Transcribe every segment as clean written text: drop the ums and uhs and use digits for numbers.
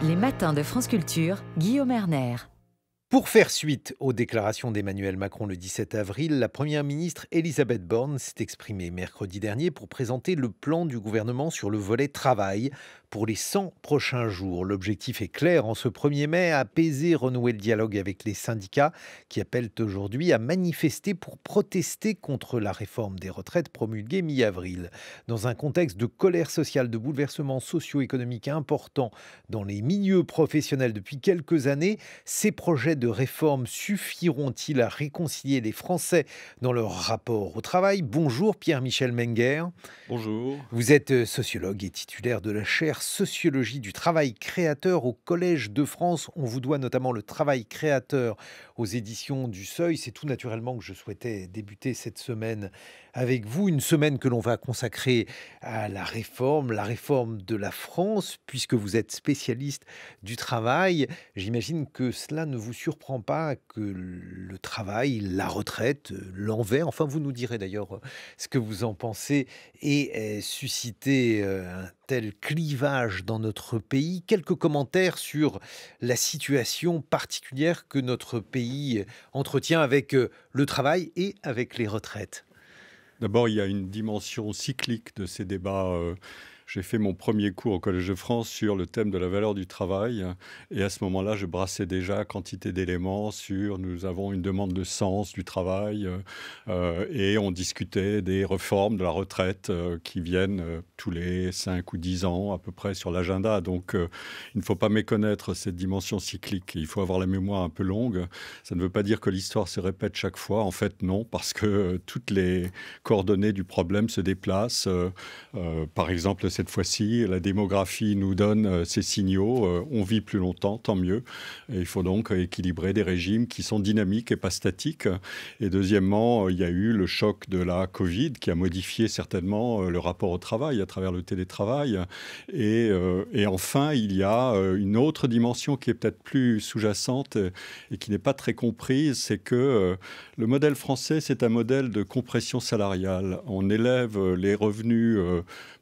Les matins de France Culture, Guillaume Erner. Pour faire suite aux déclarations d'Emmanuel Macron le 17 avril, la Première ministre Elisabeth Borne s'est exprimée mercredi dernier pour présenter le plan du gouvernement sur le volet travail pour les 100 prochains jours. L'objectif est clair en ce 1er mai, apaiser, renouer le dialogue avec les syndicats qui appellent aujourd'hui à manifester pour protester contre la réforme des retraites promulguée mi-avril. Dans un contexte de colère sociale, de bouleversements socio-économiques importants dans les milieux professionnels depuis quelques années, ces projets de réforme suffiront-ils à réconcilier les Français dans leur rapport au travail? Bonjour Pierre-Michel Menger. Bonjour. Vous êtes sociologue et titulaire de la chaire Sociologie du travail créateur au Collège de France. On vous doit notamment le travail créateur aux éditions du Seuil. C'est tout naturellement que je souhaitais débuter cette semaine avec vous. Une semaine que l'on va consacrer à la réforme de la France, puisque vous êtes spécialiste du travail. J'imagine que cela ne vous surprend pas que le travail, la retraite, l'envers, enfin vous nous direz d'ailleurs ce que vous en pensez, ait suscité un tel clivage dans notre pays. Quelques commentaires sur la situation particulière que notre pays entretient avec le travail et avec les retraites. D'abord, il y a une dimension cyclique de ces débats. J'ai fait mon premier cours au Collège de France sur le thème de la valeur du travail. Et à ce moment-là, je brassais déjà quantité d'éléments sur nous avons une demande de sens du travail. Et on discutait des réformes de la retraite qui viennent tous les 5 ou 10 ans à peu près sur l'agenda. Donc, il ne faut pas méconnaître cette dimension cyclique. Il faut avoir la mémoire un peu longue. Ça ne veut pas dire que l'histoire se répète chaque fois. En fait, non, parce que toutes les coordonnées du problème se déplacent. Par exemple, cette fois-ci, la démographie nous donne ces signaux. On vit plus longtemps, tant mieux. Et il faut donc équilibrer des régimes qui sont dynamiques et pas statiques. Et deuxièmement, il y a eu le choc de la Covid qui a modifié certainement le rapport au travail à travers le télétravail. Et enfin, il y a une autre dimension qui est peut-être plus sous-jacente et qui n'est pas très comprise, c'est que le modèle français, c'est un modèle de compression salariale. On élève les revenus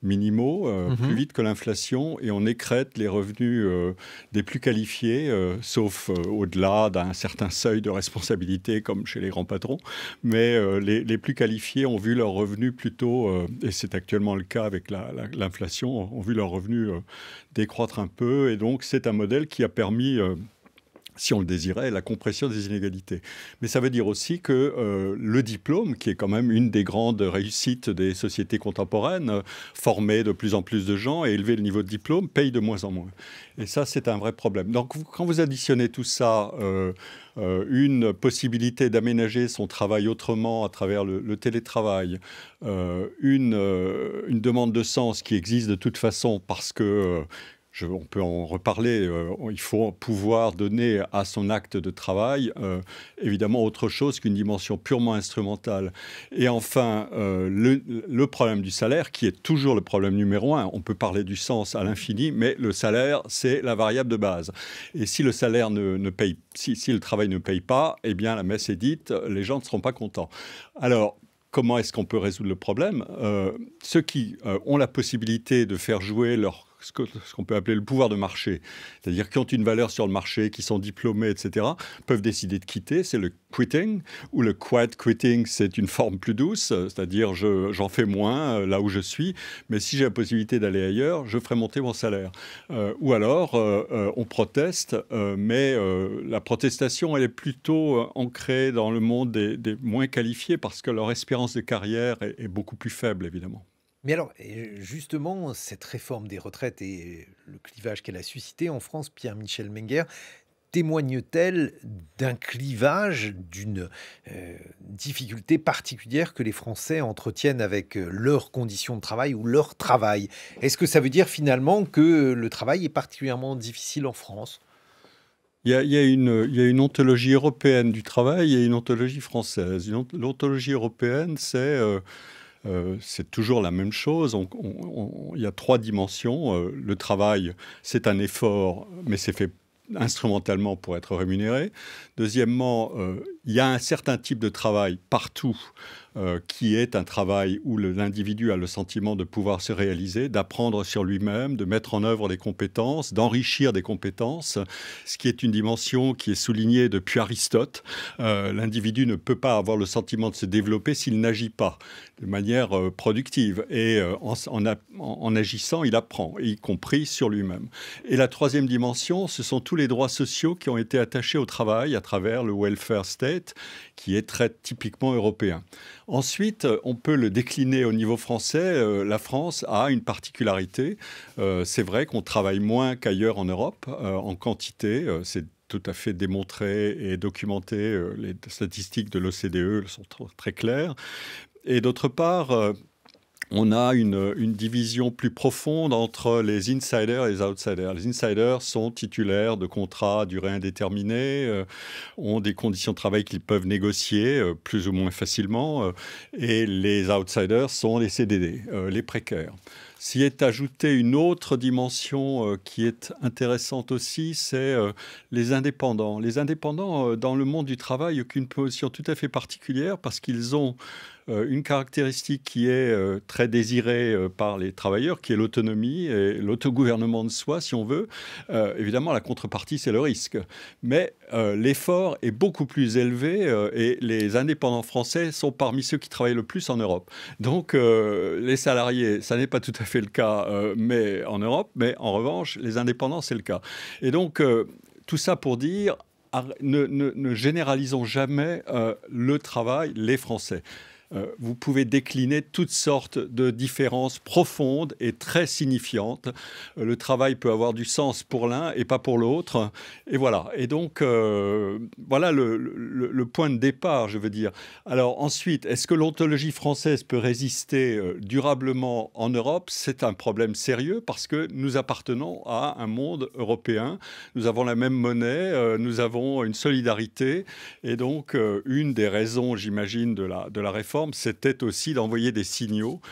minimaux plus vite que l'inflation et on écrète les revenus des plus qualifiés, sauf au-delà d'un certain seuil de responsabilité comme chez les grands patrons. Mais les plus qualifiés ont vu leurs revenus plutôt, et c'est actuellement le cas avec l'inflation, ont vu leurs revenus décroître un peu. Et donc c'est un modèle qui a permis si on le désirait, la compression des inégalités. Mais ça veut dire aussi que le diplôme, qui est quand même une des grandes réussites des sociétés contemporaines, former de plus en plus de gens et élever le niveau de diplôme, paye de moins en moins. Et ça, c'est un vrai problème. Donc, quand vous additionnez tout ça, une possibilité d'aménager son travail autrement à travers le télétravail, une demande de sens qui existe de toute façon parce que on peut en reparler, il faut pouvoir donner à son acte de travail évidemment autre chose qu'une dimension purement instrumentale. Et enfin, le problème du salaire, qui est toujours le problème numéro un. On peut parler du sens à l'infini, mais le salaire, c'est la variable de base. Et si le salaire ne paye, si le travail ne paye pas, eh bien la messe est dite, les gens ne seront pas contents. Alors, comment est-ce qu'on peut résoudre le problème? Ceux qui ont la possibilité de faire jouer ce qu'on peut appeler le pouvoir de marché, c'est-à-dire qui ont une valeur sur le marché, qui sont diplômés, etc., peuvent décider de quitter, c'est le quitting, ou le quiet quitting, c'est une forme plus douce, c'est-à-dire j'en fais moins là où je suis, mais si j'ai la possibilité d'aller ailleurs, je ferai monter mon salaire. Ou alors, on proteste, mais la protestation, elle est plutôt ancrée dans le monde des moins qualifiés, parce que leur espérance de carrière est beaucoup plus faible, évidemment. Mais alors, justement, cette réforme des retraites et le clivage qu'elle a suscité en France, Pierre-Michel Menger, témoigne-t-elle d'un clivage, d'une difficulté particulière que les Français entretiennent avec leurs conditions de travail ou leur travail? Est-ce que ça veut dire finalement que le travail est particulièrement difficile en France? Il y a une ontologie européenne du travail et une ontologie française. L'ontologie européenne, c'est toujours la même chose. Il y a 3 dimensions. Le travail, c'est un effort, mais c'est fait instrumentalement pour être rémunéré. Deuxièmement, Il y a un certain type de travail partout qui est un travail où l'individu a le sentiment de pouvoir se réaliser, d'apprendre sur lui-même, de mettre en œuvre des compétences, d'enrichir des compétences, ce qui est une dimension qui est soulignée depuis Aristote. L'individu ne peut pas avoir le sentiment de se développer s'il n'agit pas de manière productive. Et en agissant, il apprend, y compris sur lui-même. Et la troisième dimension, ce sont tous les droits sociaux qui ont été attachés au travail à travers le welfare state, qui est très typiquement européen. Ensuite, on peut le décliner au niveau français. La France a une particularité. C'est vrai qu'on travaille moins qu'ailleurs en Europe, en quantité. C'est tout à fait démontré et documenté. Les statistiques de l'OCDE sont très claires. Et d'autre part, on a une division plus profonde entre les insiders et les outsiders. Les insiders sont titulaires de contrats à durée indéterminée, ont des conditions de travail qu'ils peuvent négocier plus ou moins facilement, et les outsiders sont les CDD, les précaires. S'y est ajoutée une autre dimension qui est intéressante aussi, c'est les indépendants. Les indépendants, dans le monde du travail, occupent une position tout à fait particulière parce qu'ils ont une caractéristique qui est très désirée par les travailleurs, qui est l'autonomie et l'autogouvernement de soi, si on veut. Évidemment, la contrepartie, c'est le risque. Mais l'effort est beaucoup plus élevé et les indépendants français sont parmi ceux qui travaillent le plus en Europe. Donc, les salariés, ça n'est pas tout à fait le cas mais en Europe, mais en revanche, les indépendants, c'est le cas. Et donc, tout ça pour dire, ne généralisons jamais le travail, les Français. Vous pouvez décliner toutes sortes de différences profondes et très signifiantes. Le travail peut avoir du sens pour l'un et pas pour l'autre. Et voilà. Et donc, voilà le point de départ, je veux dire. Alors ensuite, est-ce que l'ontologie française peut résister durablement en Europe? C'est un problème sérieux parce que nous appartenons à un monde européen. Nous avons la même monnaie, nous avons une solidarité. Et donc, une des raisons, j'imagine, de la réforme, c'était aussi d'envoyer des signaux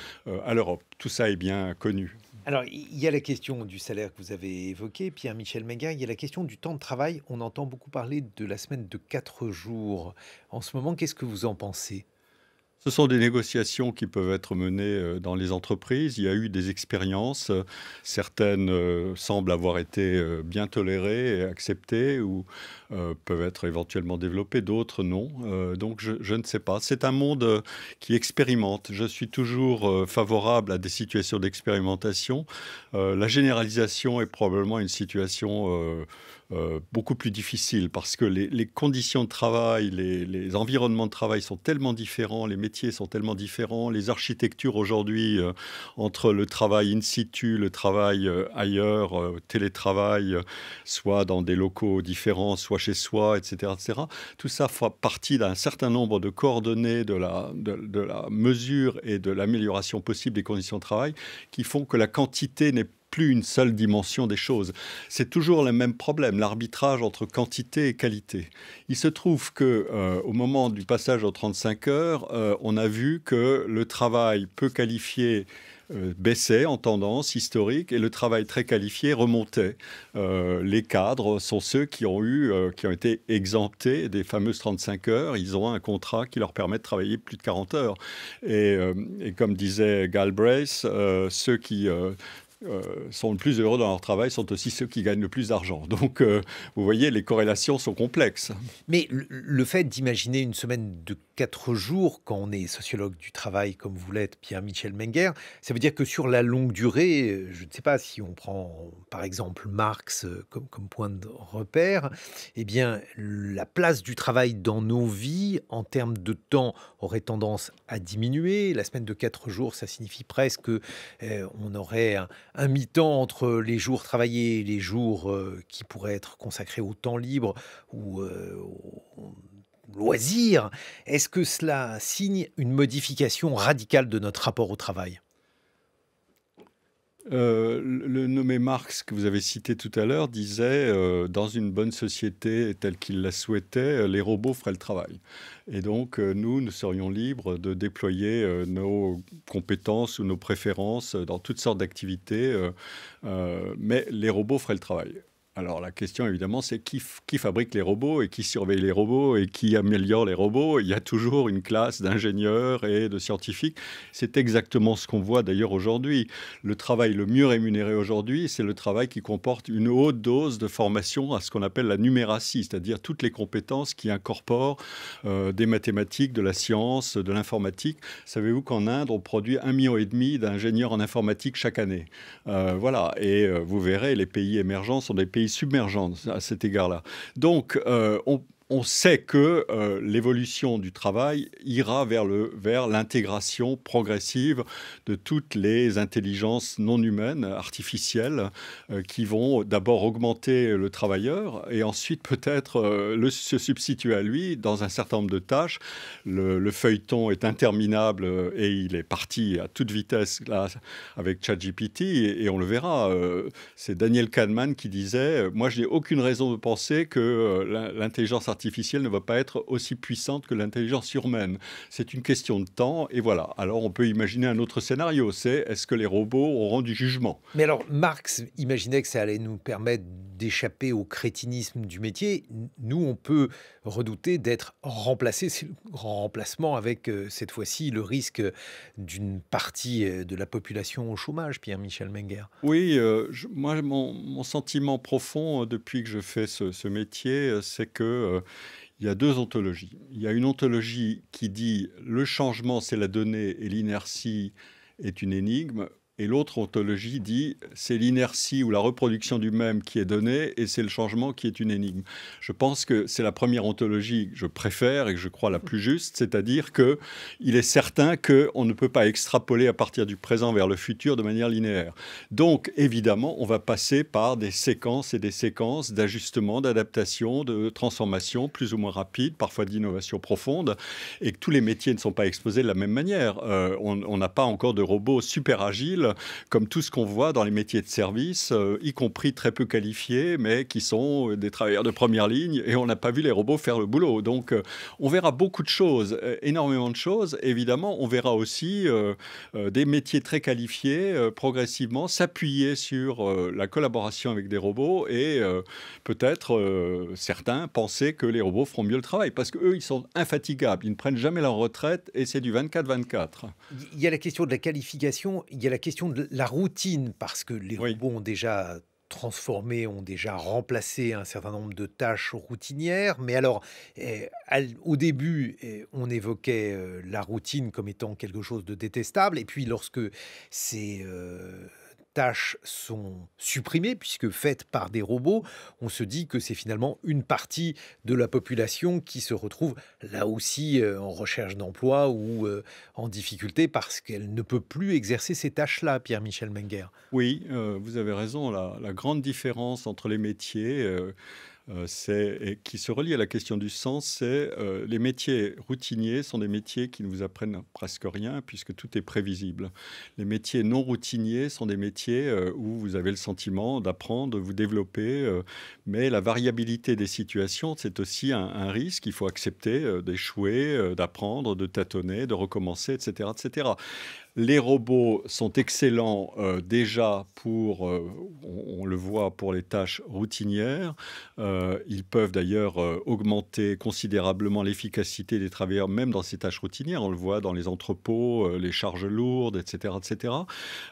à l'Europe. Tout ça est bien connu. Alors, il y a la question du salaire que vous avez évoqué, Pierre-Michel Menger. Il y a la question du temps de travail. On entend beaucoup parler de la semaine de 4 jours. En ce moment, qu'est-ce que vous en pensez ? Ce sont des négociations qui peuvent être menées dans les entreprises. Il y a eu des expériences. Certaines semblent avoir été bien tolérées et acceptées ou peuvent être éventuellement développées. D'autres, non. Donc, je ne sais pas. C'est un monde qui expérimente. Je suis toujours favorable à des situations d'expérimentation. La généralisation est probablement une situation beaucoup plus difficile parce que les conditions de travail, les environnements de travail sont tellement différents, les métiers sont tellement différents, les architectures aujourd'hui entre le travail in situ, le travail ailleurs, télétravail, soit dans des locaux différents, soit chez soi, etc., etc. Tout ça fait partie d'un certain nombre de coordonnées de la mesure et de l'amélioration possible des conditions de travail qui font que la quantité n'est plus une seule dimension des choses. C'est toujours le même problème, l'arbitrage entre quantité et qualité. Il se trouve que au moment du passage aux 35 heures, on a vu que le travail peu qualifié baissait en tendance historique et le travail très qualifié remontait. Les cadres sont ceux qui ont été exemptés des fameuses 35 heures. Ils ont un contrat qui leur permet de travailler plus de 40 heures. Et comme disait Galbraith, ceux qui sont le plus heureux dans leur travail sont aussi ceux qui gagnent le plus d'argent. Donc, vous voyez, les corrélations sont complexes. Mais le fait d'imaginer une semaine de 4 jours, quand on est sociologue du travail, comme vous l'êtes, Pierre-Michel Menger, ça veut dire que sur la longue durée, je ne sais pas si on prend par exemple Marx comme point de repère, eh bien, la place du travail dans nos vies, en termes de temps, aurait tendance à diminuer. La semaine de 4 jours, ça signifie presque qu'on aurait un mi-temps entre les jours travaillés et les jours qui pourraient être consacrés au temps libre ou au loisir. Est-ce que cela signe une modification radicale de notre rapport au travail ? Le nommé Marx que vous avez cité tout à l'heure disait dans une bonne société telle qu'il la souhaitait, les robots feraient le travail. Et donc nous serions libres de déployer nos compétences ou nos préférences dans toutes sortes d'activités, mais les robots feraient le travail. Alors la question évidemment c'est qui fabrique les robots et qui surveille les robots et qui améliore les robots. Il y a toujours une classe d'ingénieurs et de scientifiques. C'est exactement ce qu'on voit d'ailleurs aujourd'hui. Le travail le mieux rémunéré aujourd'hui, c'est le travail qui comporte une haute dose de formation à ce qu'on appelle la numératie, c'est-à-dire toutes les compétences qui incorporent des mathématiques, de la science, de l'informatique. Savez-vous qu'en Inde, on produit 1,5 million d'ingénieurs en informatique chaque année. Voilà, et vous verrez, les pays émergents sont des pays submergents à cet égard-là. Donc, on sait que l'évolution du travail ira vers l'intégration progressive de toutes les intelligences non humaines, artificielles, qui vont d'abord augmenter le travailleur et ensuite peut-être se substituer à lui dans un certain nombre de tâches. Le feuilleton est interminable et il est parti à toute vitesse là, avec ChatGPT et on le verra. C'est Daniel Kahneman qui disait « Moi, je n'ai aucune raison de penser que l'intelligence artificielle ne va pas être aussi puissante que l'intelligence humaine. C'est une question de temps, et voilà. Alors, on peut imaginer un autre scénario, c'est est-ce que les robots auront du jugement? Mais alors, Marx imaginait que ça allait nous permettre d'échapper au crétinisme du métier. Nous, on peut redouter d'être remplacés. C'est le grand remplacement avec, cette fois-ci, le risque d'une partie de la population au chômage, Pierre-Michel Menger. Oui, moi, mon sentiment profond depuis que je fais ce métier, c'est que il y a deux ontologies. Il y a une ontologie qui dit le changement, c'est la donnée et l'inertie est une énigme. Et l'autre ontologie dit c'est l'inertie ou la reproduction du même qui est donnée et c'est le changement qui est une énigme. Je pense que c'est la première ontologie que je préfère et que je crois la plus juste, c'est-à-dire qu'il est certain qu'on ne peut pas extrapoler à partir du présent vers le futur de manière linéaire. Donc évidemment, on va passer par des séquences et des séquences d'ajustement, d'adaptation, de transformation plus ou moins rapides, parfois d'innovation profonde, et que tous les métiers ne sont pas exposés de la même manière. On n'a pas encore de robots super agiles comme tout ce qu'on voit dans les métiers de service, y compris très peu qualifiés, mais qui sont des travailleurs de première ligne, et on n'a pas vu les robots faire le boulot. Donc, on verra beaucoup de choses, énormément de choses. Évidemment, on verra aussi des métiers très qualifiés, progressivement, s'appuyer sur la collaboration avec des robots, et peut-être certains penser que les robots feront mieux le travail, parce qu'eux, ils sont infatigables, ils ne prennent jamais leur retraite, et c'est du 24-24. Il y a la question de la qualification, il y a la question de la routine, parce que les Oui. robots ont déjà transformé, ont déjà remplacé un certain nombre de tâches routinières. Mais alors, au début, on évoquait la routine comme étant quelque chose de détestable. Et puis, lorsque ces tâches sont supprimées, puisque faites par des robots, on se dit que c'est finalement une partie de la population qui se retrouve là aussi en recherche d'emploi ou en difficulté parce qu'elle ne peut plus exercer ces tâches-là, Pierre-Michel Menger. Oui, vous avez raison. La grande différence entre les métiers, et qui se relie à la question du sens, c'est les métiers routiniers sont des métiers qui ne vous apprennent presque rien puisque tout est prévisible. Les métiers non routiniers sont des métiers où vous avez le sentiment d'apprendre, de vous développer, mais la variabilité des situations, c'est aussi un risque. Il faut accepter d'échouer, d'apprendre, de tâtonner, de recommencer, etc., etc. Les robots sont excellents déjà pour, on le voit, pour les tâches routinières. Ils peuvent d'ailleurs augmenter considérablement l'efficacité des travailleurs, même dans ces tâches routinières. On le voit dans les entrepôts, les charges lourdes, etc., etc.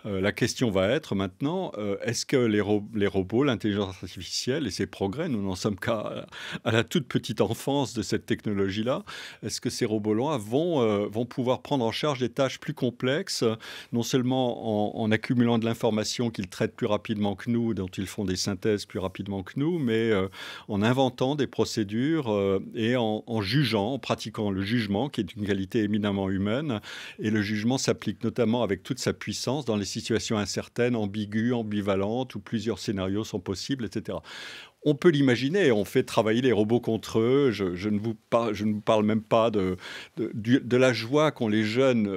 La question va être maintenant, est-ce que les robots, l'intelligence artificielle et ses progrès, nous n'en sommes qu'à la toute petite enfance de cette technologie-là, est-ce que ces robots-là vont pouvoir prendre en charge des tâches plus complexes, non seulement en accumulant de l'information qu'ils traitent plus rapidement que nous, dont ils font des synthèses plus rapidement que nous, mais en inventant des procédures et en jugeant, en pratiquant le jugement, qui est une qualité éminemment humaine. Et le jugement s'applique notamment avec toute sa puissance dans les situations incertaines, ambiguës, ambivalentes, où plusieurs scénarios sont possibles, etc. On peut l'imaginer, on fait travailler les robots contre eux. Je ne vous parle même pas de la joie qu'ont les jeunes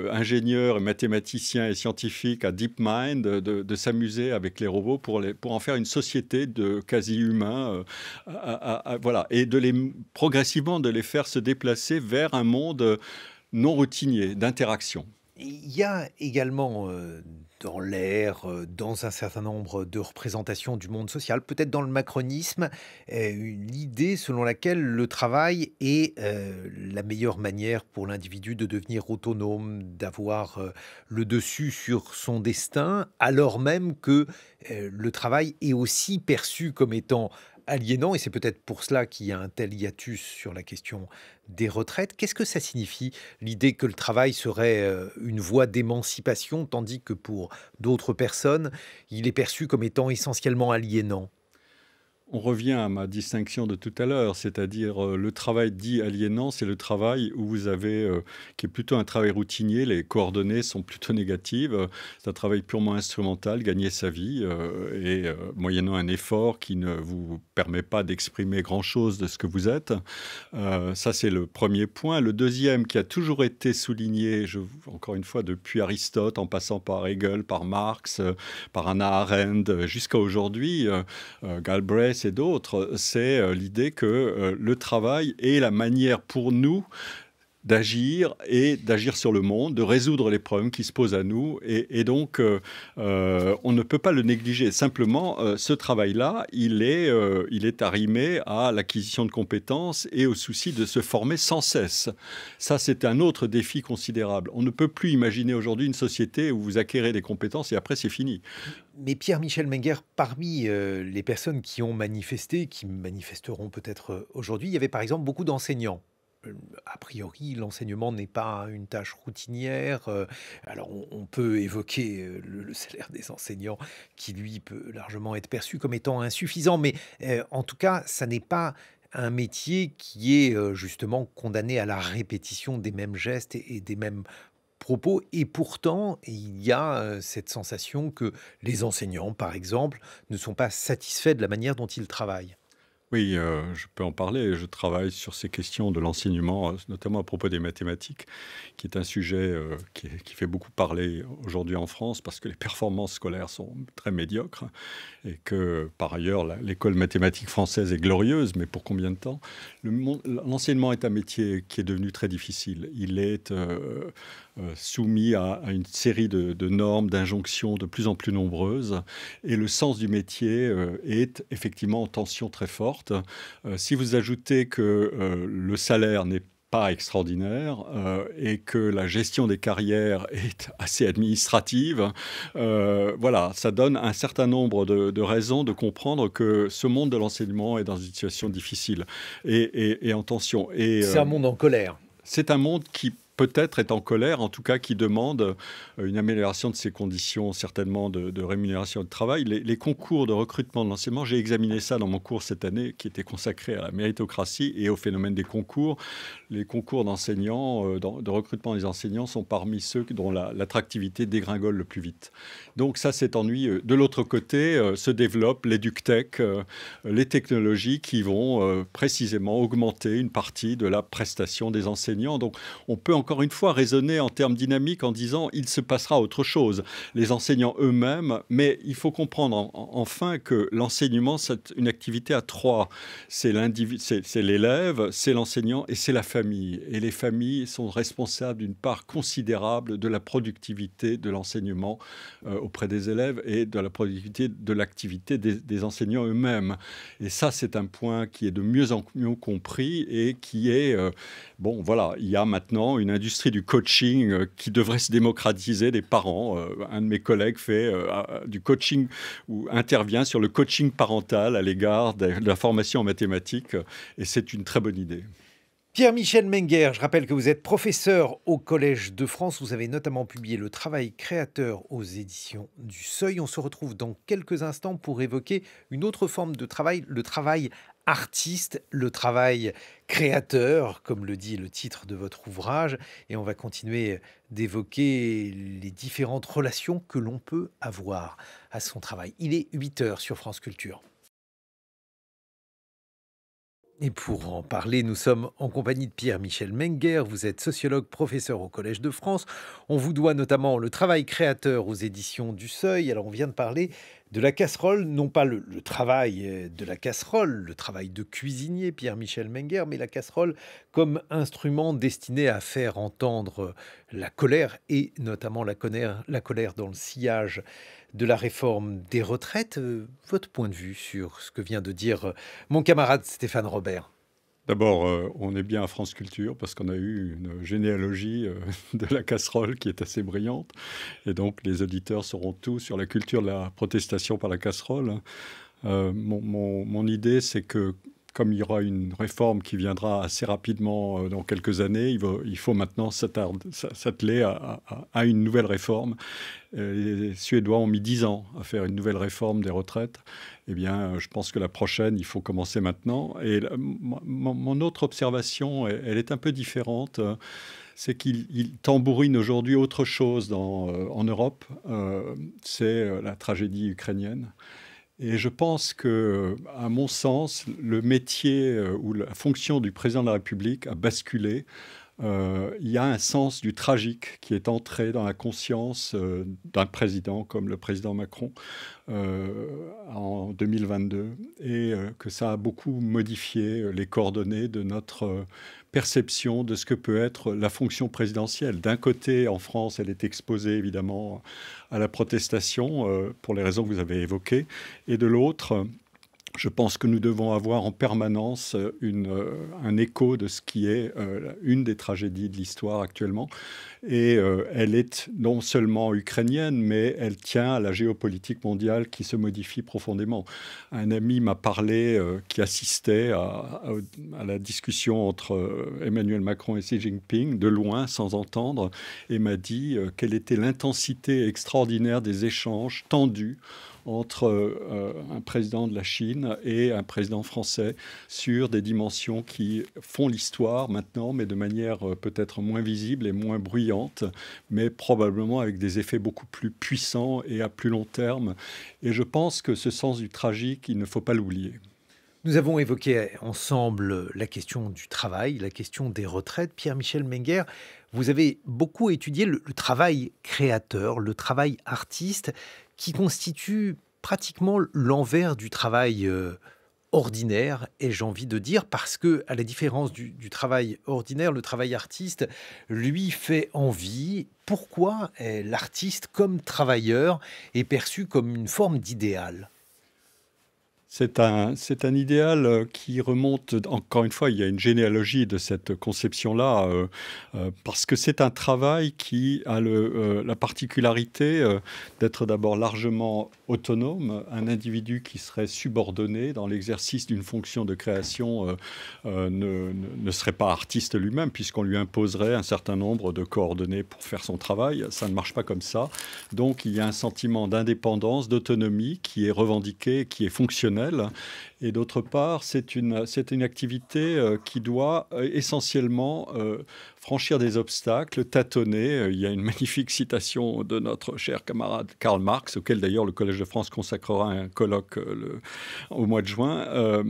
ingénieurs, mathématiciens et scientifiques à DeepMind de s'amuser avec les robots pour en faire une société de quasi-humains. Voilà, et progressivement de les faire se déplacer vers un monde non routinier, d'interaction. Il y a également dans l'air, dans un certain nombre de représentations du monde social, peut-être dans le macronisme, l'idée selon laquelle le travail est la meilleure manière pour l'individu de devenir autonome, d'avoir le dessus sur son destin, alors même que le travail est aussi perçu comme étant aliénant, et c'est peut-être pour cela qu'il y a un tel hiatus sur la question des retraites. Qu'est-ce que ça signifie, l'idée que le travail serait une voie d'émancipation, tandis que pour d'autres personnes, il est perçu comme étant essentiellement aliénant? On revient à ma distinction de tout à l'heure, c'est-à-dire le travail dit aliénant, c'est le travail où vous avez, qui est plutôt un travail routinier, les coordonnées sont plutôt négatives, c'est un travail purement instrumental, gagner sa vie, moyennant un effort qui ne vous permet pas d'exprimer grand-chose de ce que vous êtes. Ça, c'est le premier point. Le deuxième, qui a toujours été souligné, encore une fois, depuis Aristote, en passant par Hegel, par Marx, par Hannah Arendt, jusqu'à aujourd'hui, Galbraith et d'autres, c'est l'idée que le travail est la manière pour nous d'agir et d'agir sur le monde, de résoudre les problèmes qui se posent à nous. Et donc, on ne peut pas le négliger. Simplement, ce travail-là, il est arrimé à l'acquisition de compétences et au souci de se former sans cesse. Ça, c'est un autre défi considérable. On ne peut plus imaginer aujourd'hui une société où vous acquérez des compétences et après, c'est fini. Mais Pierre-Michel Menger, parmi les personnes qui ont manifesté, qui manifesteront peut-être aujourd'hui, il y avait par exemple beaucoup d'enseignants. A priori, l'enseignement n'est pas une tâche routinière. Alors, on peut évoquer le salaire des enseignants qui, lui, peut largement être perçu comme étant insuffisant. Mais en tout cas, ça n'est pas un métier qui est justement condamné à la répétition des mêmes gestes et des mêmes propos. Et pourtant, il y a cette sensation que les enseignants, par exemple, ne sont pas satisfaits de la manière dont ils travaillent. Oui, je peux en parler. Je travaille sur ces questions de l'enseignement, notamment à propos des mathématiques, qui est un sujet qui fait beaucoup parler aujourd'hui en France parce que les performances scolaires sont très médiocres et que, par ailleurs, l'école mathématique française est glorieuse, mais pour combien de temps? L'enseignement est un métier qui est devenu très difficile. Il est soumis à une série de normes, d'injonctions de plus en plus nombreuses et le sens du métier est effectivement en tension très forte. Si vous ajoutez que le salaire n'est pas extraordinaire et que la gestion des carrières est assez administrative, voilà, ça donne un certain nombre de raisons de comprendre que ce monde de l'enseignement est dans une situation difficile et en tension. C'est un monde en colère. C'est un monde qui peut-être est en colère, en tout cas qui demande une amélioration de ses conditions, certainement de rémunération de travail. Les concours de recrutement de l'enseignement, j'ai examiné ça dans mon cours cette année, qui était consacré à la méritocratie et au phénomène des concours. Les concours d'enseignants, de recrutement des enseignants sont parmi ceux dont l'attractivité dégringole le plus vite. Donc ça, c'est ennuyeux. De l'autre côté, se développent l'EducTech, les technologies qui vont précisément augmenter une partie de la prestation des enseignants. Donc on peut encore une fois raisonner en termes dynamiques en disant il se passera autre chose. Les enseignants eux-mêmes, mais il faut comprendre enfin que l'enseignement, c'est une activité à trois. C'est l'élève, c'est l'enseignant et c'est la famille. Et les familles sont responsables d'une part considérable de la productivité de l'enseignement auprès des élèves et de la productivité de l'activité des enseignants eux-mêmes. Et ça, c'est un point qui est de mieux en mieux compris et qui est... bon, voilà, il y a maintenant une industrie du coaching qui devrait se démocratiser des parents. Un de mes collègues fait du coaching ou intervient sur le coaching parental à l'égard de la formation en mathématiques et c'est une très bonne idée. Pierre-Michel Menger, je rappelle que vous êtes professeur au Collège de France. Vous avez notamment publié Le travail créateur aux éditions du Seuil. On se retrouve dans quelques instants pour évoquer une autre forme de travail, le travail artiste, le travail créateur, comme le dit le titre de votre ouvrage. Et on va continuer d'évoquer les différentes relations que l'on peut avoir à son travail. Il est 8 heures sur France Culture. Et pour en parler, nous sommes en compagnie de Pierre-Michel Menger. Vous êtes sociologue, professeur au Collège de France. On vous doit notamment Le travail créateur aux éditions du Seuil. Alors, on vient de parler de la casserole, non pas le travail de la casserole, le travail de cuisinier, Pierre-Michel Menger, mais la casserole comme instrument destiné à faire entendre la colère et notamment la colère dans le sillage de la réforme des retraites. Votre point de vue sur ce que vient de dire mon camarade Stéphane Robert? D'abord, on est bien à France Culture parce qu'on a eu une généalogie de la casserole qui est assez brillante. Et donc, les auditeurs sauront tout sur la culture de la protestation par la casserole. Mon idée, c'est que comme il y aura une réforme qui viendra assez rapidement dans quelques années, il faut maintenant s'atteler à une nouvelle réforme. Les Suédois ont mis 10 ans à faire une nouvelle réforme des retraites. Eh bien, je pense que la prochaine, il faut commencer maintenant. Et mon autre observation, elle est un peu différente. C'est qu'il tambourine aujourd'hui autre chose en Europe. C'est la tragédie ukrainienne. Et je pense que, à mon sens, le métier ou la fonction du président de la République a basculé. Il y a un sens du tragique qui est entré dans la conscience d'un président comme le président Macron en 2022 et que ça a beaucoup modifié les coordonnées de notre perception de ce que peut être la fonction présidentielle. D'un côté, en France, elle est exposée évidemment à la protestation pour les raisons que vous avez évoquées, et de l'autre, je pense que nous devons avoir en permanence un écho de ce qui est une des tragédies de l'histoire actuellement. Et elle est non seulement ukrainienne, mais elle tient à la géopolitique mondiale qui se modifie profondément. Un ami m'a parlé qui assistait à la discussion entre Emmanuel Macron et Xi Jinping, de loin, sans entendre, et m'a dit quelle était l'intensité extraordinaire des échanges tendus entre un président de la Chine et un président français sur des dimensions qui font l'histoire maintenant, mais de manière peut-être moins visible et moins bruyante, mais probablement avec des effets beaucoup plus puissants et à plus long terme. Et je pense que ce sens du tragique, il ne faut pas l'oublier. Nous avons évoqué ensemble la question du travail, la question des retraites. Pierre-Michel Menger, vous avez beaucoup étudié le travail créateur, le travail artiste, qui constitue pratiquement l'envers du travail ordinaire, ai-je envie de dire, parce que, à la différence du travail ordinaire, le travail artiste, lui, fait envie. Pourquoi l'artiste, comme travailleur, est perçu comme une forme d'idéal? C'est un idéal qui remonte, encore une fois, il y a une généalogie de cette conception-là, parce que c'est un travail qui a la particularité d'être d'abord largement autonome. Un individu qui serait subordonné dans l'exercice d'une fonction de création ne serait pas artiste lui-même, puisqu'on lui imposerait un certain nombre de coordonnées pour faire son travail. Ça ne marche pas comme ça. Donc il y a un sentiment d'indépendance, d'autonomie qui est revendiqué, qui est fonctionnel. Et d'autre part, c'est une activité qui doit essentiellement franchir des obstacles, tâtonner. Il y a une magnifique citation de notre cher camarade Karl Marx, auquel d'ailleurs le Collège de France consacrera un colloque au mois de juin.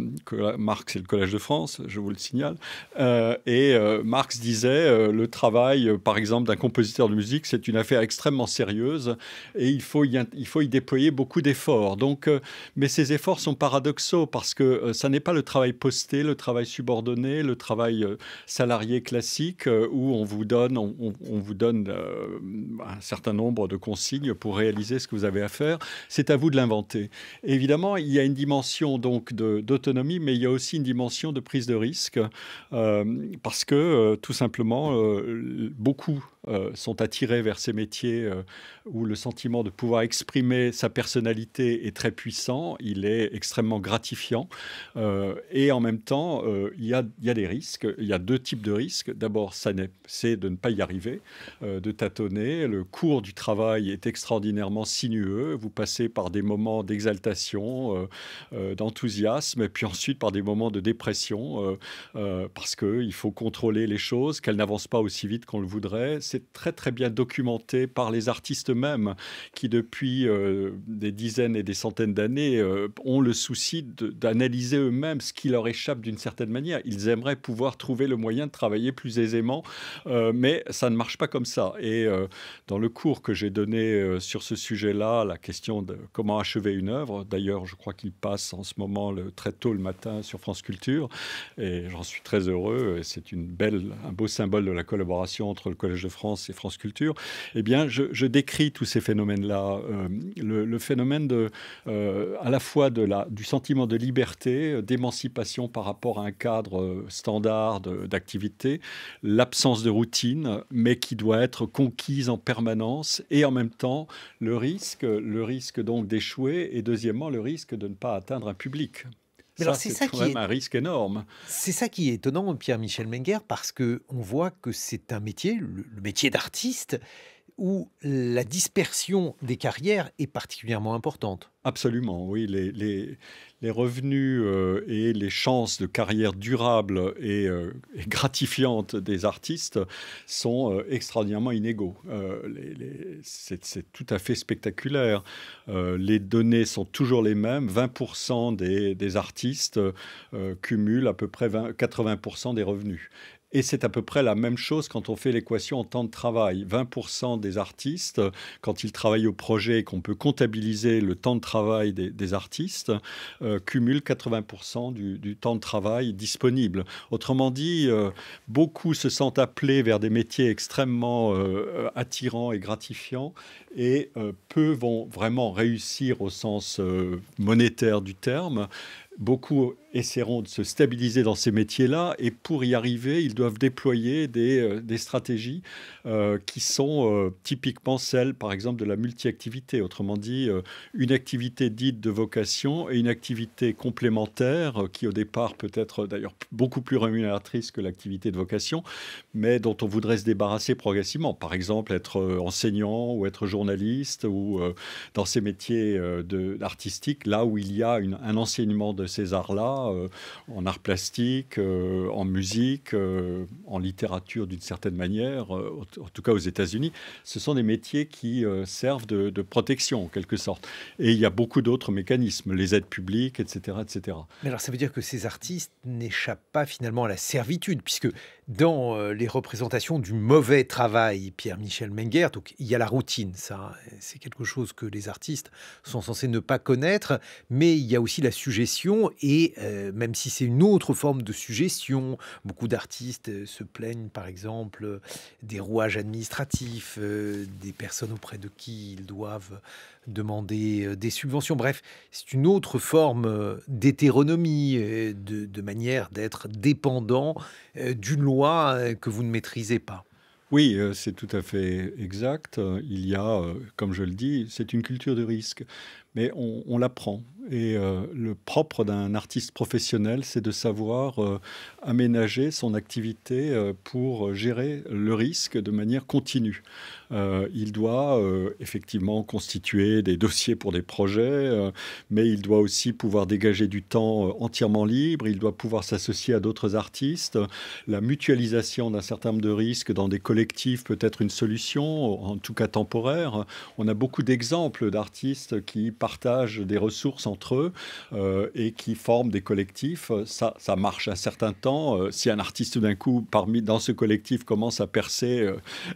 Marx et le Collège de France, je vous le signale. Marx disait le travail, par exemple, d'un compositeur de musique, c'est une affaire extrêmement sérieuse et il faut y déployer beaucoup d'efforts. Donc, mais ces efforts sont paradoxaux parce que ça n'est pas le travail posté, le travail subordonné, le travail salarié classique où on vous donne un certain nombre de consignes pour réaliser ce que vous avez à faire. C'est à vous de l'inventer. Évidemment, il y a une dimension donc d'autonomie, mais il y a aussi une dimension de prise de risque parce que tout simplement, beaucoup sont attirés vers ces métiers où le sentiment de pouvoir exprimer sa personnalité est très puissant, il est extrêmement gratifiant et en même temps, il y a des risques. Il y a deux types de risques. D'abord, c'est de ne pas y arriver, de tâtonner. Le cours du travail est extraordinairement sinueux. Vous passez par des moments d'exaltation, d'enthousiasme, et puis ensuite par des moments de dépression parce qu'il faut contrôler les choses, qu'elles n'avancent pas aussi vite qu'on le voudrait. c'est très très bien documenté par les artistes eux-mêmes qui depuis des dizaines et des centaines d'années ont le souci d'analyser eux-mêmes ce qui leur échappe d'une certaine manière. Ils aimeraient pouvoir trouver le moyen de travailler plus aisément, mais ça ne marche pas comme ça. Et dans le cours que j'ai donné sur ce sujet-là, la question de comment achever une œuvre, d'ailleurs je crois qu'il passe en ce moment très tôt le matin sur France Culture, et j'en suis très heureux. C'est un beau symbole de la collaboration entre le Collège de France et France Culture. Eh bien, je décris tous ces phénomènes-là. Le phénomène à la fois du sentiment de liberté, d'émancipation par rapport à un cadre standard d'activité, l'absence de routine, mais qui doit être conquise en permanence, et en même temps le risque donc d'échouer, et deuxièmement le risque de ne pas atteindre un public. Mais alors, c'est quand même un risque énorme. C'est ça qui est étonnant, Pierre-Michel Menger, parce qu'on voit que c'est un métier, le métier d'artiste, où la dispersion des carrières est particulièrement importante. Absolument, oui. Les revenus et les chances de carrière durable et gratifiante des artistes sont extraordinairement inégaux. C'est tout à fait spectaculaire. Les données sont toujours les mêmes. 20% des artistes cumulent à peu près 80% des revenus. Et c'est à peu près la même chose quand on fait l'équation en temps de travail. 20% des artistes, quand ils travaillent au projet et qu'on peut comptabiliser le temps de travail des artistes, cumulent 80% du temps de travail disponible. Autrement dit, beaucoup se sentent appelés vers des métiers extrêmement attirants et gratifiants, et peu vont vraiment réussir au sens monétaire du terme. Beaucoup essaieront de se stabiliser dans ces métiers-là, et pour y arriver, ils doivent déployer des stratégies qui sont typiquement celles, par exemple, de la multi-activité. Autrement dit, une activité dite de vocation et une activité complémentaire qui, au départ, peut être d'ailleurs beaucoup plus rémunératrice que l'activité de vocation, mais dont on voudrait se débarrasser progressivement. Par exemple, être enseignant ou être journaliste, ou dans ces métiers artistiques, là où il y a un enseignement de ces arts-là, en art plastique, en musique, en littérature d'une certaine manière, en tout cas aux États-Unis. Ce sont des métiers qui servent de protection en quelque sorte. Et il y a beaucoup d'autres mécanismes, les aides publiques, etc., etc. Mais alors ça veut dire que ces artistes n'échappent pas finalement à la servitude, puisque dans les représentations du mauvais travail, Pierre-Michel Menger, donc il y a la routine, ça, c'est quelque chose que les artistes sont censés ne pas connaître, mais il y a aussi la suggestion, et même si c'est une autre forme de suggestion, beaucoup d'artistes se plaignent par exemple des rouages administratifs, des personnes auprès de qui ils doivent demander des subventions. Bref, c'est une autre forme d'hétéronomie, de manière d'être dépendant d'une loi que vous ne maîtrisez pas. Oui, c'est tout à fait exact. Il y a, comme je le dis, c'est une culture de risque, mais on l'apprend. Et le propre d'un artiste professionnel, c'est de savoir aménager son activité pour gérer le risque de manière continue. Il doit effectivement constituer des dossiers pour des projets, mais il doit aussi pouvoir dégager du temps entièrement libre. Il doit pouvoir s'associer à d'autres artistes. La mutualisation d'un certain nombre de risques dans des collectifs peut être une solution, en tout cas temporaire. On a beaucoup d'exemples d'artistes qui partagent des ressources entre eux et qui forment des collectifs. Ça marche un certain temps. Si un artiste d'un coup dans ce collectif commence à percer,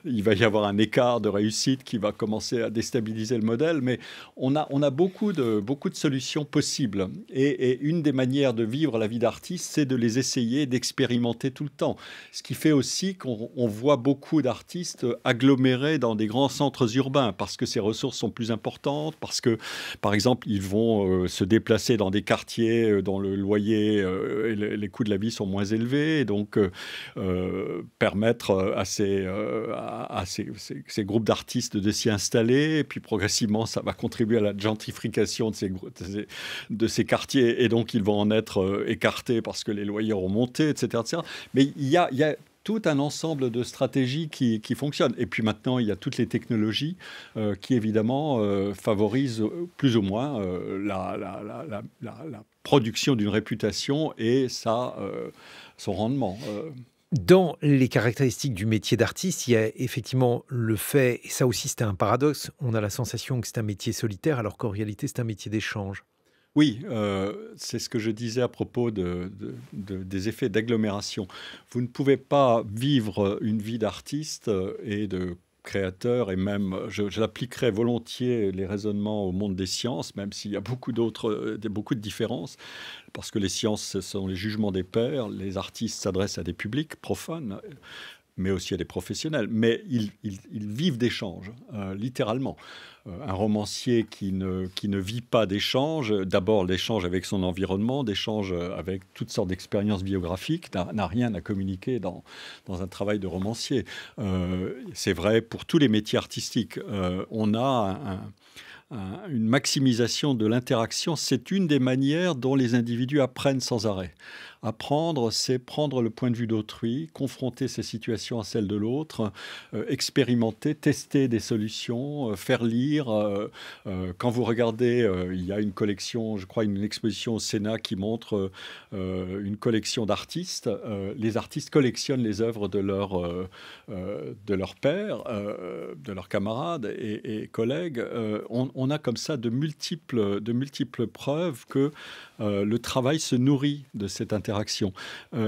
il va y avoir un écart de réussite qui va commencer à déstabiliser le modèle. Mais on a beaucoup de solutions possibles. Et une des manières de vivre la vie d'artiste, c'est de les essayer, d'expérimenter tout le temps. Ce qui fait aussi qu'on voit beaucoup d'artistes agglomérés dans des grands centres urbains parce que ces ressources sont plus importantes, parce que, par exemple, ils vont se déplacer dans des quartiers dont le loyer et les coûts de la vie sont moins élevés, et donc permettre à ces groupes d'artistes de s'y installer, et puis progressivement ça va contribuer à la gentrification de ces quartiers, et donc ils vont en être écartés parce que les loyers ont monté, etc., etc. Mais il y a tout un ensemble de stratégies qui fonctionnent. Et puis maintenant, il y a toutes les technologies qui, évidemment, favorisent plus ou moins la production d'une réputation et son rendement. Dans les caractéristiques du métier d'artiste, il y a effectivement le fait, et ça aussi c'était un paradoxe, on a la sensation que c'est un métier solitaire alors qu'en réalité c'est un métier d'échange. Oui, c'est ce que je disais à propos des effets d'agglomération. Vous ne pouvez pas vivre une vie d'artiste et de créateur, et même, je l'appliquerais volontiers les raisonnements au monde des sciences, même s'il y a beaucoup de différences, parce que les sciences, ce sont les jugements des pairs, les artistes s'adressent à des publics profanes, mais aussi à des professionnels. Mais ils vivent d'échanges, littéralement. Un romancier qui ne vit pas d'échange, d'abord l'échange avec son environnement, d'échange avec toutes sortes d'expériences biographiques, n'a rien à communiquer dans un travail de romancier. C'est vrai pour tous les métiers artistiques. On a une maximisation de l'interaction. C'est une des manières dont les individus apprennent sans arrêt. Apprendre, c'est prendre le point de vue d'autrui, confronter ces situations à celles de l'autre, expérimenter, tester des solutions, faire lire. Quand vous regardez, il y a une collection, je crois, une exposition au Sénat qui montre une collection d'artistes. Les artistes collectionnent les œuvres de leurs pairs, de leurs camarades et collègues. On a comme ça de multiples preuves que le travail se nourrit de cette interaction.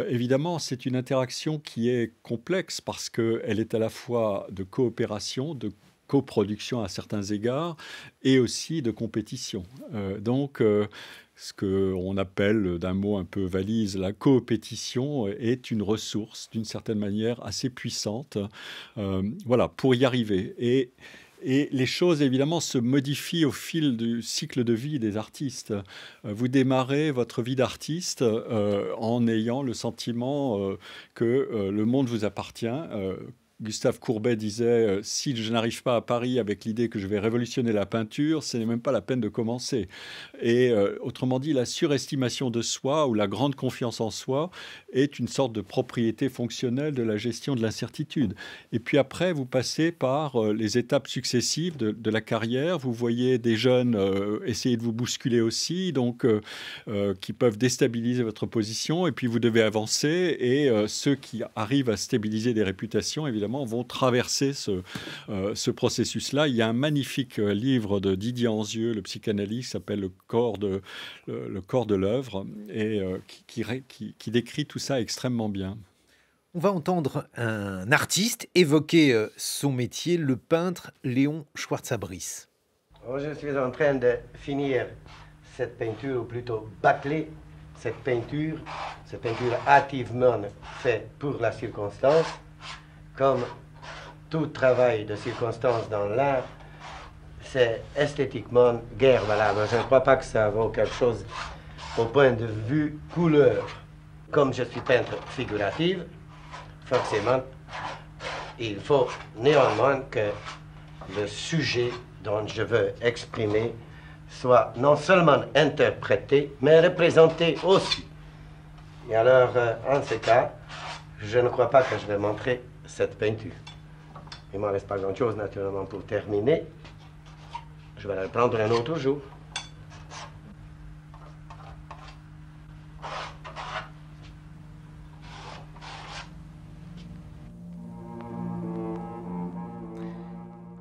Évidemment, c'est une interaction qui est complexe parce qu'elle est à la fois de coopération, de coproduction à certains égards, et aussi de compétition. Ce qu'on appelle d'un mot un peu valise, la coopétition est une ressource d'une certaine manière assez puissante, voilà, pour y arriver. Et les choses, évidemment, se modifient au fil du cycle de vie des artistes. Vous démarrez votre vie d'artiste en ayant le sentiment que le monde vous appartient. Gustave Courbet disait si je n'arrive pas à Paris avec l'idée que je vais révolutionner la peinture, ce n'est même pas la peine de commencer. Et autrement dit, la surestimation de soi ou la grande confiance en soi est une sorte de propriété fonctionnelle de la gestion de l'incertitude. Et puis après, vous passez par les étapes successives de la carrière. Vous voyez des jeunes essayer de vous bousculer aussi, donc qui peuvent déstabiliser votre position. Et puis vous devez avancer. Et ceux qui arrivent à stabiliser des réputations, évidemment, vont traverser ce processus-là. Il y a un magnifique livre de Didier Anzieux, le psychanalyste, qui s'appelle le corps de l'œuvre, et qui décrit tout ça extrêmement bien. On va entendre un artiste évoquer son métier, le peintre Léon Schwartz-Abrice. Je suis en train de finir cette peinture, ou plutôt bâcler cette peinture hâtivement faite pour la circonstance. Comme tout travail de circonstance dans l'art, c'est esthétiquement guère valable. Je ne crois pas que ça vaut quelque chose au point de vue couleur. Comme je suis peintre figuratif, forcément, il faut néanmoins que le sujet dont je veux exprimer soit non seulement interprété, mais représenté aussi. Et alors, en ce cas, je ne crois pas que je vais montrer cette peinture. Il ne m'en reste pas grand-chose, naturellement, pour terminer. Je vais la reprendre un autre jour.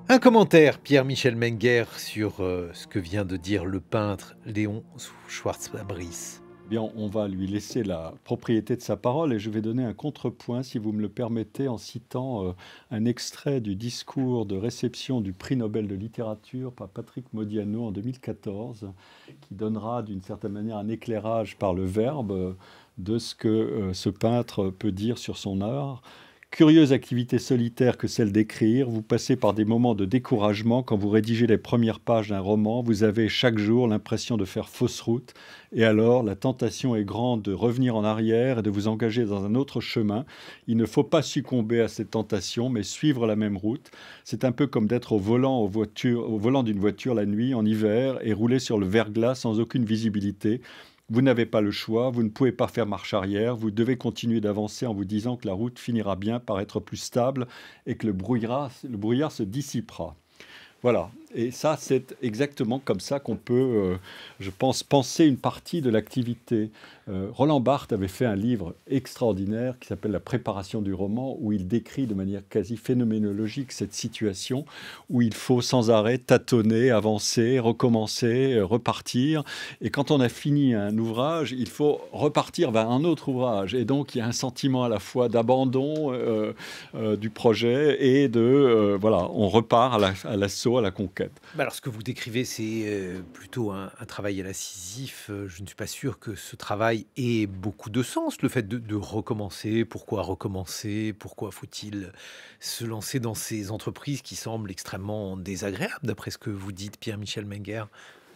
Un commentaire, Pierre-Michel Menger, sur ce que vient de dire le peintre Léon Schwartz-Abrice. Bien, on va lui laisser la propriété de sa parole et je vais donner un contrepoint, si vous me le permettez, en citant un extrait du discours de réception du prix Nobel de littérature par Patrick Modiano en 2014, qui donnera d'une certaine manière un éclairage par le verbe de ce que ce peintre peut dire sur son art. Curieuse activité solitaire que celle d'écrire, vous passez par des moments de découragement quand vous rédigez les premières pages d'un roman, vous avez chaque jour l'impression de faire fausse route, et alors la tentation est grande de revenir en arrière et de vous engager dans un autre chemin. Il ne faut pas succomber à cette tentation, mais suivre la même route. C'est un peu comme d'être au volant d'une voiture la nuit, en hiver, et rouler sur le verglas sans aucune visibilité. Vous n'avez pas le choix, vous ne pouvez pas faire marche arrière, vous devez continuer d'avancer en vous disant que la route finira bien par être plus stable et que le brouillard se dissipera. Voilà, Et ça, c'est exactement comme ça qu'on peut, je pense, penser une partie de l'activité. Roland Barthes avait fait un livre extraordinaire qui s'appelle « La préparation du roman », où il décrit de manière quasi phénoménologique cette situation où il faut sans arrêt tâtonner, avancer, recommencer, repartir. Et quand on a fini un ouvrage, il faut repartir vers un autre ouvrage. Et donc, il y a un sentiment à la fois d'abandon du projet et voilà, on repart à l'assaut, à la conquête. Alors, ce que vous décrivez, c'est plutôt un travail à la Sisyphe. Je ne suis pas sûr que ce travail ait beaucoup de sens, le fait de recommencer. Pourquoi recommencer? Pourquoi faut-il se lancer dans ces entreprises qui semblent extrêmement désagréables, d'après ce que vous dites, Pierre-Michel Menger?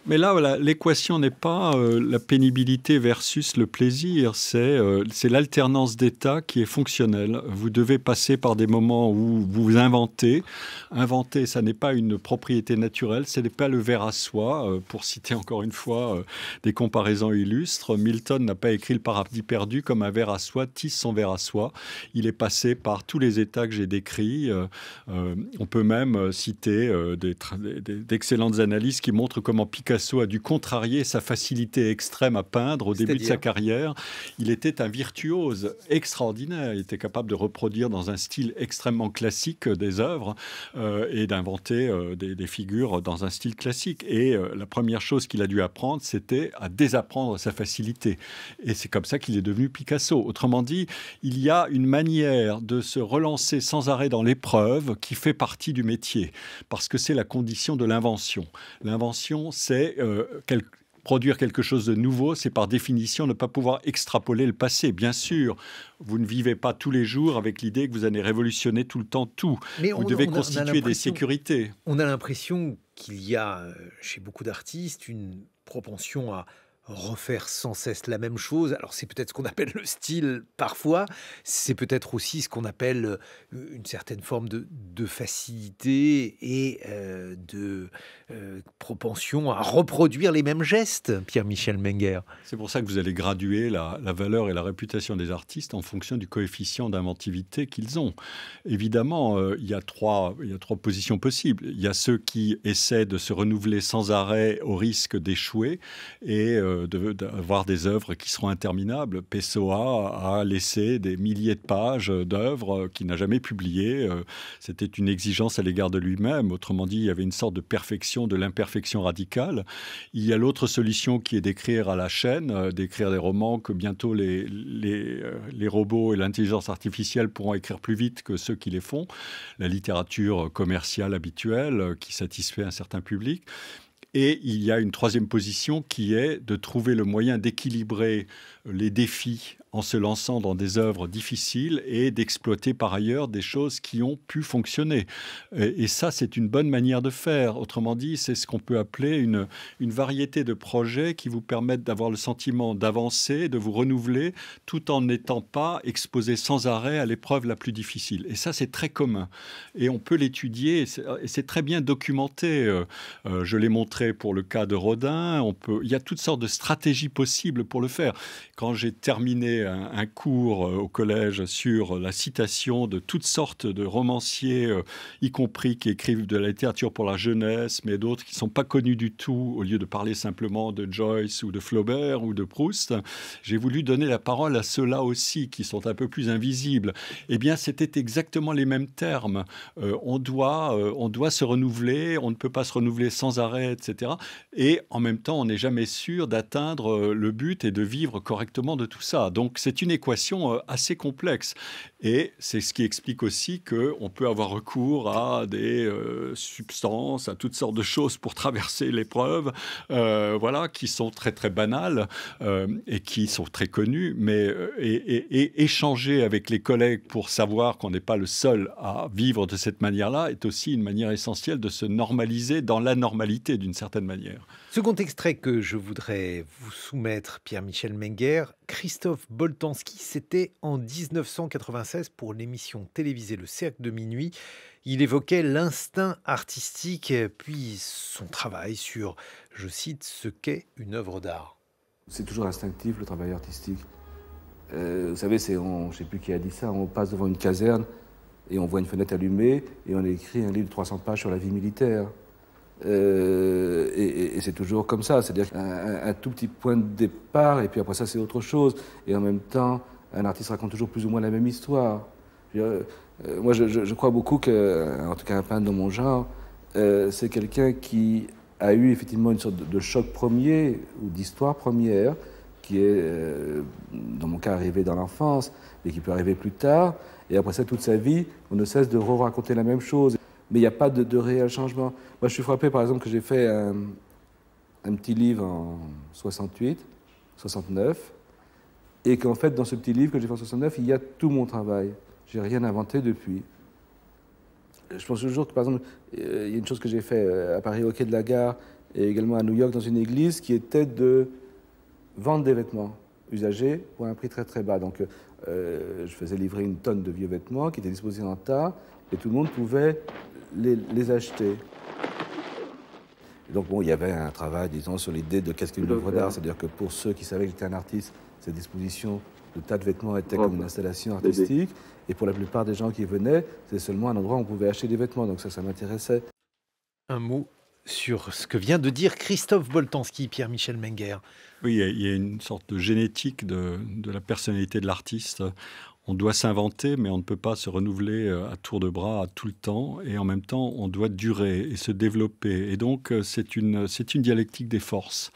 Mais là, voilà, l'équation n'est pas la pénibilité versus le plaisir, c'est l'alternance d'état qui est fonctionnelle. Vous devez passer par des moments où vous inventez. Inventer, ça n'est pas une propriété naturelle, ce n'est pas le vers à soie. Pour citer encore une fois des comparaisons illustres, Milton n'a pas écrit le paradis perdu comme un vers à soie tisse son vers à soie. Il est passé par tous les états que j'ai décrits. On peut même citer d'excellentes analyses qui montrent comment Picasso a dû contrarier sa facilité extrême à peindre au début de sa carrière. Il était un virtuose extraordinaire. Il était capable de reproduire dans un style extrêmement classique des œuvres et d'inventer des figures dans un style classique. Et la première chose qu'il a dû apprendre, c'était à désapprendre sa facilité. Et c'est comme ça qu'il est devenu Picasso. Autrement dit, il y a une manière de se relancer sans arrêt dans l'épreuve qui fait partie du métier, parce que c'est la condition de l'invention. L'invention, c'est produire quelque chose de nouveau, c'est par définition ne pas pouvoir extrapoler le passé. Bien sûr, vous ne vivez pas tous les jours avec l'idée que vous allez révolutionner tout le temps tout. Mais vous devez constituer des sécurités. On a l'impression qu'il y a chez beaucoup d'artistes une propension à refaire sans cesse la même chose. Alors c'est peut-être ce qu'on appelle le style parfois, c'est peut-être aussi ce qu'on appelle une certaine forme de facilité et de propension à reproduire les mêmes gestes, Pierre-Michel Menger. C'est pour ça que vous allez graduer la valeur et la réputation des artistes en fonction du coefficient d'inventivité qu'ils ont. Évidemment, il y a trois positions possibles. Il y a ceux qui essaient de se renouveler sans arrêt au risque d'échouer et d'avoir des œuvres qui seront interminables. Pessoa a laissé des milliers de pages d'œuvres qu'il n'a jamais publiées. C'était une exigence à l'égard de lui-même. Autrement dit, il y avait une sorte de perfection, de l'imperfection radicale. Il y a l'autre solution qui est d'écrire à la chaîne, d'écrire des romans que bientôt les robots et l'intelligence artificielle pourront écrire plus vite que ceux qui les font. La littérature commerciale habituelle qui satisfait un certain public. Et il y a une troisième position qui est de trouver le moyen d'équilibrer les défis en se lançant dans des œuvres difficiles et d'exploiter par ailleurs des choses qui ont pu fonctionner. Et ça, c'est une bonne manière de faire. Autrement dit, c'est ce qu'on peut appeler une variété de projets qui vous permettent d'avoir le sentiment d'avancer, de vous renouveler, tout en n'étant pas exposé sans arrêt à l'épreuve la plus difficile. Et ça, c'est très commun. Et on peut l'étudier, et c'est très bien documenté. Je l'ai montré pour le cas de Rodin. Il y a toutes sortes de stratégies possibles pour le faire. Quand j'ai terminé un cours au collège sur la citation de toutes sortes de romanciers, y compris qui écrivent de la littérature pour la jeunesse, mais d'autres qui ne sont pas connus du tout, au lieu de parler simplement de Joyce ou de Flaubert ou de Proust, j'ai voulu donner la parole à ceux-là aussi, qui sont un peu plus invisibles. Eh bien, c'était exactement les mêmes termes. On doit se renouveler, on ne peut pas se renouveler sans arrêt, etc. Et en même temps, on n'est jamais sûr d'atteindre le but et de vivre correctement de tout ça. Donc, c'est une équation assez complexe. Et c'est ce qui explique aussi qu'on peut avoir recours à des substances, à toutes sortes de choses pour traverser l'épreuve, voilà, qui sont très, très banales et qui sont très connues. Mais et échanger avec les collègues pour savoir qu'on n'est pas le seul à vivre de cette manière-là est aussi une manière essentielle de se normaliser dans la normalité, d'une certaine manière. Second extrait que je voudrais vous soumettre, Pierre-Michel Menger, Christophe Boltanski, c'était en 1996 pour l'émission télévisée Le Cercle de Minuit. Il évoquait l'instinct artistique, puis son travail sur, je cite, ce qu'est une œuvre d'art. C'est toujours instinctif, le travail artistique. Vous savez, je ne sais plus qui a dit ça, on passe devant une caserne et on voit une fenêtre allumée et on a écrit un livre de 300 pages sur la vie militaire. Et c'est toujours comme ça, c'est-à-dire un tout petit point de départ, et puis après ça c'est autre chose. Et en même temps, un artiste raconte toujours plus ou moins la même histoire. Moi je crois beaucoup que, en tout cas un peintre dans mon genre, c'est quelqu'un qui a eu effectivement une sorte de choc premier, ou d'histoire première, qui est, dans mon cas, arrivé dans l'enfance, mais qui peut arriver plus tard. Et après ça, toute sa vie, on ne cesse de raconter la même chose. Mais il n'y a pas de réel changement. Moi, je suis frappé, par exemple, que j'ai fait un petit livre en 68, 69, et qu'en fait, dans ce petit livre que j'ai fait en 69, il y a tout mon travail. J'ai rien inventé depuis. Je pense toujours que, par exemple, il y a une chose que j'ai fait à Paris, au quai de la Gare, et également à New York, dans une église, qui était de vendre des vêtements usagés pour un prix très très bas. Donc, je faisais livrer une tonne de vieux vêtements qui étaient disposés en tas, et tout le monde pouvait les acheter. Et donc, bon, il y avait un travail, disons, sur l'idée de qu'est-ce qu'une œuvre d'art. C'est-à-dire que pour ceux qui savaient que j'étais un artiste, cette disposition de tas de vêtements était comme une installation artistique. Et pour la plupart des gens qui venaient, c'était seulement un endroit où on pouvait acheter des vêtements. Donc ça m'intéressait. Un mot sur ce que vient de dire Christophe Boltanski, Pierre-Michel Menger. Oui, il y a une sorte de génétique de la personnalité de l'artiste. On doit s'inventer, mais on ne peut pas se renouveler à tour de bras à tout le temps. Et en même temps, on doit durer et se développer. Et donc, c'est une dialectique des forces.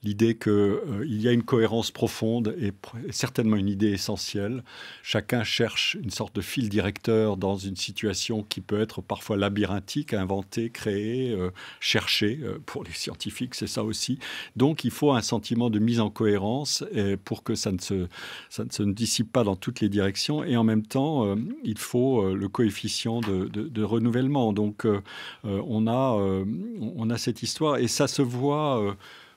L'idée qu'il y a une cohérence profonde et certainement une idée essentielle. Chacun cherche une sorte de fil directeur dans une situation qui peut être parfois labyrinthique, inventée, créée, cherchée. Pour les scientifiques, c'est ça aussi. Donc, il faut un sentiment de mise en cohérence pour que ça ne se dissipe pas dans toutes les directions. Et en même temps, il faut le coefficient de renouvellement. Donc, on a cette histoire et ça se voit...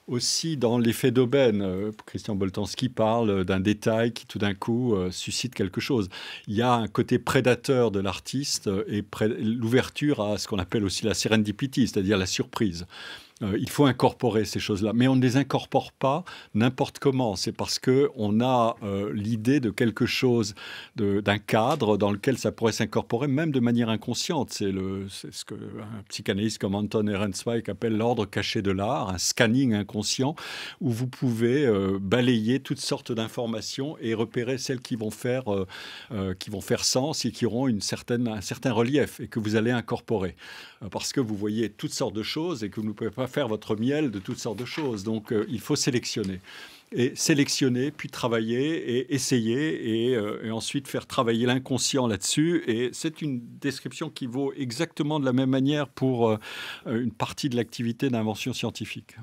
aussi dans l'effet d'aubaine. Christian Boltanski parle d'un détail qui tout d'un coup suscite quelque chose. Il y a un côté prédateur de l'artiste et l'ouverture à ce qu'on appelle aussi la serendipity, c'est-à-dire la surprise. Il faut incorporer ces choses-là. Mais on ne les incorpore pas n'importe comment. C'est parce qu'on a l'idée de quelque chose, d'un cadre dans lequel ça pourrait s'incorporer, même de manière inconsciente. C'est ce qu'un psychanalyste comme Anton Ehrenzweig appelle l'ordre caché de l'art, un scanning inconscient, où vous pouvez balayer toutes sortes d'informations et repérer celles qui vont faire sens et qui auront un certain relief et que vous allez incorporer. Parce que vous voyez toutes sortes de choses et que vous ne pouvez pas faire votre miel de toutes sortes de choses. Donc, il faut sélectionner. Et sélectionner, puis travailler et essayer et ensuite faire travailler l'inconscient là-dessus. Et c'est une description qui vaut exactement de la même manière pour une partie de l'activité d'invention scientifique.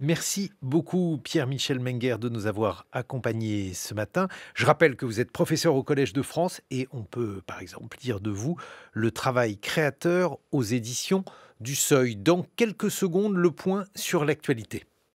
Merci beaucoup Pierre-Michel Menger de nous avoir accompagnés ce matin. Je rappelle que vous êtes professeur au Collège de France et on peut par exemple lire de vous le travail créateur aux éditions du Seuil. Dans quelques secondes, le point sur l'actualité.